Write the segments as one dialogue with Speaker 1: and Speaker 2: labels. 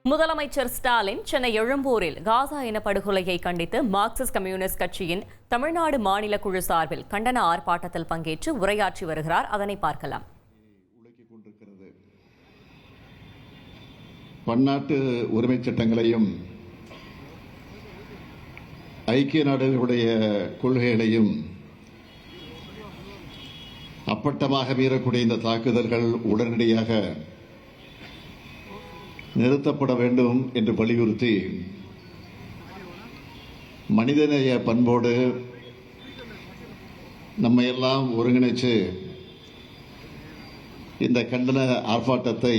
Speaker 1: முதலமைச்சர் ஸ்டாலின் சென்னை எழும்பூரில் காசா இனப்படுகொலையை கண்டித்து மார்க்சிஸ்ட் கம்யூனிஸ்ட் கட்சியின் தமிழ்நாடு மாநில குழு சார்பில் கண்டன ஆர்ப்பாட்டத்தில் பங்கேற்று உரையாற்றி வருகிறார். அதனை பார்க்கலாம்.
Speaker 2: பன்னாட்டு உரிமை சட்டங்களையும் ஐக்கிய நாடுகளுடைய கொள்கைகளையும் அப்பட்டமாக மீறக்கூடிய இந்த தாக்குதல்கள் உடனடியாக நிறுத்தப்பட வேண்டும் என்று வலியுறுத்தி மனிதநேய பண்போடு நம்மையெல்லாம் ஒருங்கிணைச்சு இந்த கண்டன ஆர்ப்பாட்டத்தை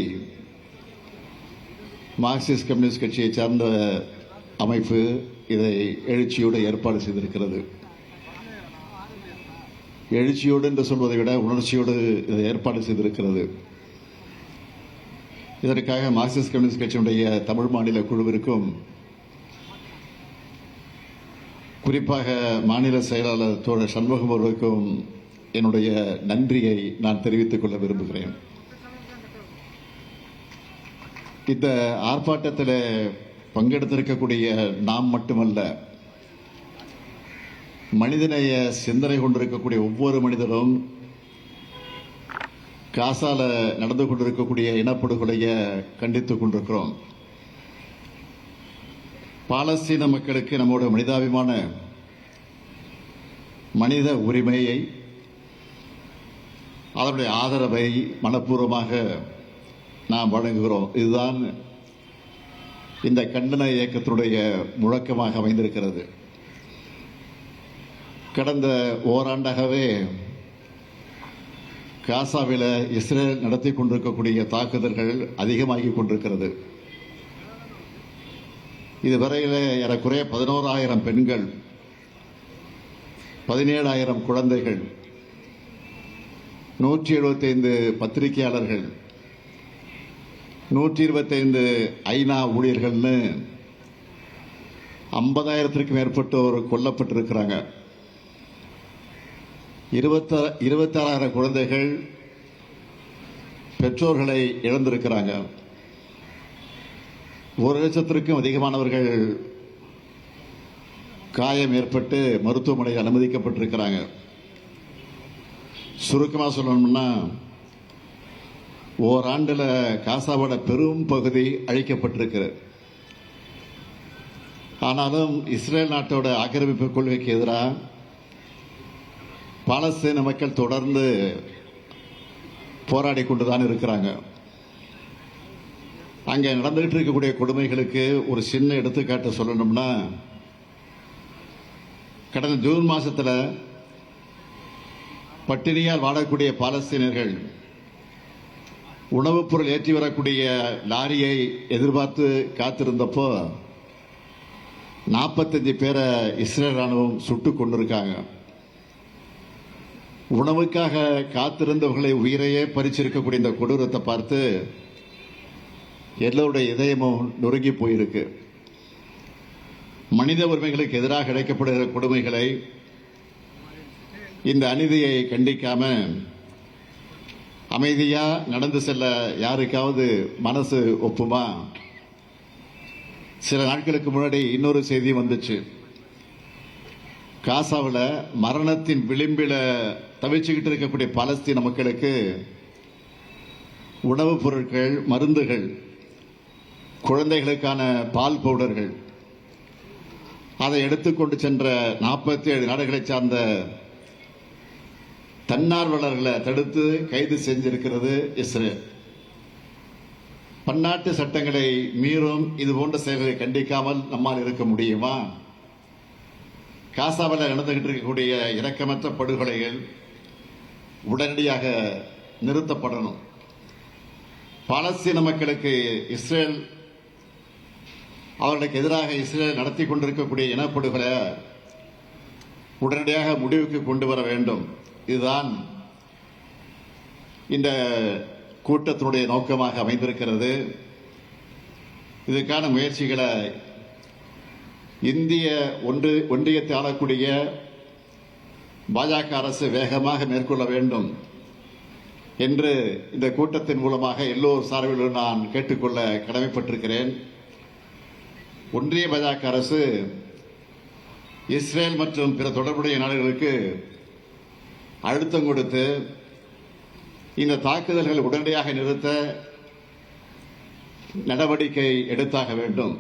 Speaker 2: மார்க்சிஸ்ட் கம்யூனிஸ்ட் கட்சியை சார்ந்த அமைப்பு இதை எழுச்சியோடு ஏற்பாடு செய்திருக்கிறது. எழுச்சியோடு என்று சொல்வதை விட உணர்ச்சியோடு இதை ஏற்பாடு செய்திருக்கிறது. இதற்காக மார்க்சிஸ்ட் கம்யூனிஸ்ட் கட்சியினுடைய தமிழ் மாநில குழுவிற்கும் குறிப்பாக மாநில செயலாளர் தோழர் சண்முகம் அவர்களுக்கும் என்னுடைய நன்றியை நான் தெரிவித்துக் கொள்ள விரும்புகிறேன். இந்த ஆர்ப்பாட்டத்தில் பங்கெடுத்திருக்கக்கூடிய நாம் மட்டுமல்ல, மனிதநேய சிந்தனை கொண்டிருக்கக்கூடிய ஒவ்வொரு மனிதரும் காசால நடந்து கொண்டிருக்கக்கூடிய இனப்படுகொலையை கண்டித்துக் கொண்டிருக்கிறோம். பாலஸ்தீன மக்களுக்கு நம்முடைய மனிதாபிமான மனித உரிமையை, அதனுடைய ஆதரவை மனப்பூர்வமாக நாம் வழங்குகிறோம். இதுதான் இந்த கண்டன இயக்கத்தினுடைய முழக்கமாக அமைந்திருக்கிறது. கடந்த ஓராண்டாகவே காசாவில் இஸ்ரேல் நடத்தி கொண்டிருக்கக்கூடிய தாக்குதல்கள் அதிகமாகிக் கொண்டிருக்கிறது. இதுவரையில் ஏறக்குறைய 11,000 பெண்கள், 17,000 குழந்தைகள், 175 பத்திரிகையாளர்கள், 125 ஐநா ஊழியர்கள்னு 50,000த்திற்கும் மேற்பட்டோர் கொல்லப்பட்டிருக்கிறாங்க. 26,000 குழந்தைகள் பெற்றோர்களை இழந்திருக்கிறாங்க. 1,00,000த்திற்கும் அதிகமானவர்கள் காயம் ஏற்பட்டு மருத்துவமனையில் அனுமதிக்கப்பட்டிருக்கிறாங்க. சுருக்கமாக சொல்லணும்னா, ஓராண்டில் காசாவோட பெரும் பகுதி அழிக்கப்பட்டிருக்கிறது. ஆனாலும் இஸ்ரேல் நாட்டோட ஆக்கிரமிப்பு கொள்கைக்கு எதிராக பாலஸ்தீன மக்கள் தொடர்ந்து போராடி கொண்டுதான் இருக்கிறாங்க. அங்கே நடந்துகிட்டு இருக்கக்கூடிய கொடுமைகளுக்கு ஒரு சின்ன எடுத்துக்காட்டு சொல்லணும்னா, கடந்த ஜூன் மாசத்துல பட்டினியால் வாழக்கூடிய பாலஸ்தீனர்கள் உணவுப் பொருள் ஏற்றி வரக்கூடிய லாரியை எதிர்பார்த்து காத்திருந்தப்போ 45 பேரை இஸ்ரேல் ராணுவம் சுட்டுக் கொண்டிருக்காங்க. உணவுக்காக காத்திருந்தவர்களை உயிரையே பறிச்சிருக்கக்கூடிய இந்த கொடூரத்தை பார்த்து எல்லோருடைய இதயமும் நொறுங்கி போயிருக்கு. மனித உரிமைகளுக்கு எதிராக இழைக்கப்படுகிற கொடுமைகளை, இந்த அநீதியை கண்டிக்காம அமைதியா நடந்து செல்ல யாருக்காவது மனசு ஒப்புமா? சில நாட்களுக்கு முன்னாடி இன்னொரு செய்தி வந்துச்சு. காசாவில் மரணத்தின் விளிம்பில் தவிச்சுக்கிட்டு இருக்கக்கூடிய பாலஸ்தீன மக்களுக்கு உணவுப் பொருட்கள், மருந்துகள், குழந்தைகளுக்கான பால் பவுடர்கள், அதை எடுத்துக்கொண்டு சென்ற 47 நாடுகளை சார்ந்த தன்னார்வலர்களை தடுத்து கைது செஞ்சிருக்கிறது இஸ்ரேல். பன்னாட்டு சட்டங்களை மீறும் இது போன்ற செயல்களை கண்டிக்காமல் நம்மால் இருக்க முடியுமா? காசாவில் நடந்துகிட்டு இருக்கக்கூடிய இரக்கமற்ற படுகொலைகள் உடனடியாக நிறுத்தப்படணும். பாலஸ்தீன மக்களுக்கு இஸ்ரேல், அவர்களுக்கு எதிராக இஸ்ரேல் நடத்தி கொண்டிருக்கக்கூடிய இனப்படுகொலை உடனடியாக முடிவுக்கு கொண்டு வர வேண்டும். இதுதான் இந்த கூட்டத்தினுடைய நோக்கமாக அமைந்திருக்கிறது. இதுக்கான முயற்சிகளை இந்திய ஒன்றியத்தை ஆளக்கூடிய பாஜக அரசு வேகமாக மேற்கொள்ள வேண்டும் என்று இந்த கூட்டத்தின் மூலமாக எல்லோர் சார்பிலும் நான் கேட்டுக்கொள்ள கடமைப்பட்டிருக்கிறேன். ஒன்றிய பாஜக அரசு இஸ்ரேல் மற்றும் பிற தொடர்புடைய நாடுகளுக்கு அழுத்தம் கொடுத்து இந்த தாக்குதல்களை உடனடியாக நிறுத்த நடவடிக்கை எடுத்தாக வேண்டும்.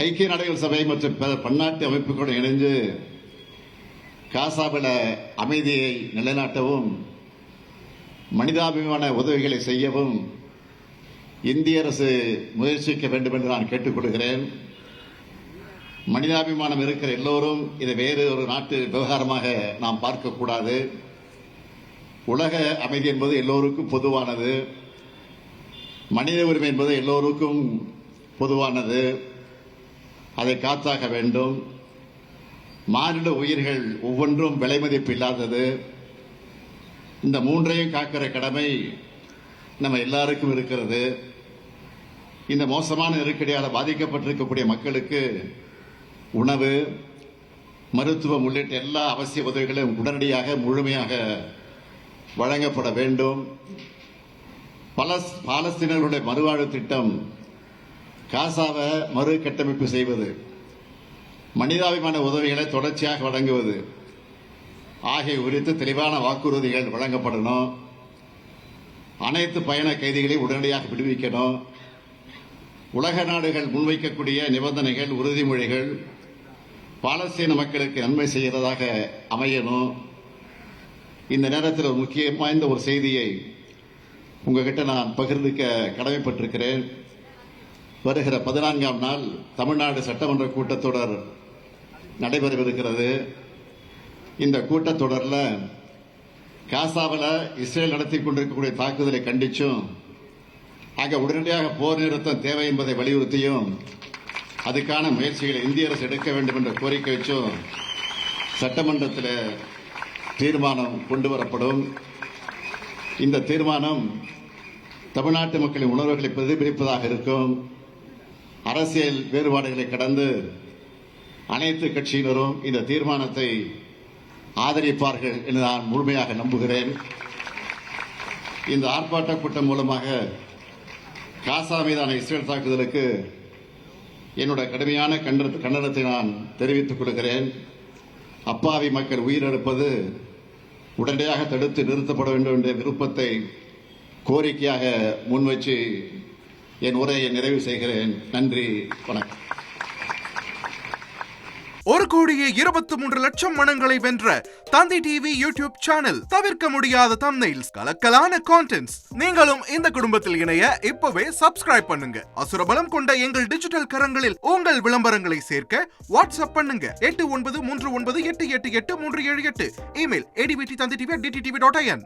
Speaker 2: ஐக்கிய நாடுகள் சபை மற்றும் பிற பன்னாட்டு அமைப்புகளுடன் இணைந்து காசாவில் அமைதியை நிலைநாட்டவும் மனிதாபிமான உதவிகளை செய்யவும் இந்திய அரசு முயற்சிக்க வேண்டும் என்று நான் கேட்டுக்கொள்கிறேன். மனிதாபிமானம் இருக்கிற எல்லோரும் இதை வேறு ஒரு நாட்டு விவகாரமாக நாம் பார்க்கக்கூடாது. உலக அமைதி என்பது எல்லோருக்கும் பொதுவானது. மனித உரிமை என்பது எல்லோருக்கும் பொதுவானது. அதை காத்தாக வேண்டும். மானிட உயிர்கள் ஒவ்வொன்றும் விலை மதிப்பு இல்லாதது. இந்த மூன்றையும் காக்கிற கடமை நம்ம எல்லாருக்கும் இருக்கிறது. இந்த மோசமான நெருக்கடியால் பாதிக்கப்பட்டிருக்கக்கூடிய மக்களுக்கு உணவு, மருத்துவம் உள்ளிட்ட எல்லா அவசிய உதவிகளும் உடனடியாக முழுமையாக வழங்கப்பட வேண்டும். பாலஸ்தீனர்களுடைய மறுவாழ்வு திட்டம், காசாவை மறு கட்டமைப்பு செய்வது, மனிதாபிமான உதவிகளை தொடர்ச்சியாக வழங்குவது ஆகிய குறித்து தெளிவான வாக்குறுதிகள் வழங்கப்படணும். அனைத்து பயண கைதிகளையும் உடனடியாக விடுவிக்கணும். உலக நாடுகள் முன்வைக்கக்கூடிய நிபந்தனைகள், உறுதிமொழிகள் பாலஸ்தீன மக்களுக்கு நன்மை செய்கிறதாக அமையணும். இந்த நேரத்தில் ஒரு முக்கியம் வாய்ந்த ஒரு செய்தியை உங்ககிட்ட நான் பகிர்ந்துக்க கடமைப்பட்டிருக்கிறேன். வருகிற 14ஆம் நாள் தமிழ்நாடு சட்டமன்ற கூட்டத்தொடர் நடைபெறவிருக்கிறது. இந்த கூட்டத்தொடரில் காசாவில் இஸ்ரேல் நடத்தி கொண்டிருக்கக்கூடிய தாக்குதலை கண்டிச்சும், அங்கே உடனடியாக போர் நிறுத்தம் தேவை என்பதை வலியுறுத்தியும், அதுக்கான முயற்சிகளை இந்திய அரசு எடுக்க வேண்டும் என்ற கோரிக்கை வச்சும் சட்டமன்றத்தில் தீர்மானம் கொண்டு வரப்படும். இந்த தீர்மானம் தமிழ்நாட்டு மக்களின் உணர்வுகளை பிரதிபலிப்பதாக இருக்கும். அரசியல் வேறுபாடுகளை கடந்து அனைத்து கட்சியினரும் இந்த தீர்மானத்தை ஆதரிப்பார்கள் என்று நான் முழுமையாக நம்புகிறேன். இந்த ஆர்ப்பாட்ட கூட்டம் மூலமாக காசா மீதான இஸ்ரேல் தாக்குதலுக்கு என்னுடைய கடுமையான கண்டனத்தை நான் தெரிவித்துக் கொள்கிறேன். அப்பாவி மக்கள் உயிரிழப்பது உடனடியாக தடுத்து நிறுத்தப்பட வேண்டும் என்ற விருப்பத்தை கோரிக்கையாக முன்வச்சு என் உரையை நிறைவு செய்கிறேன். நன்றி, வணக்கம்.
Speaker 3: 1,23,00,000 மனங்களை வென்ற தந்தி டிவி யூடியூப் சேனல். தவிர்க்க முடியாத தம்ப்நெயில்ஸ், கலக்கலான கான்டென்ட்ஸ். நீங்களும் இந்த குடும்பத்தில் இணைய இப்பவே சப்ஸ்கிரைப் பண்ணுங்க. அசுரபலம் கொண்ட எங்கள் டிஜிட்டல் கரங்களில் உங்கள் விளம்பரங்களை சேர்க்க வாட்ஸ்அப் பண்ணுங்க. 8939888378. Email advtthanditv@dttv.in.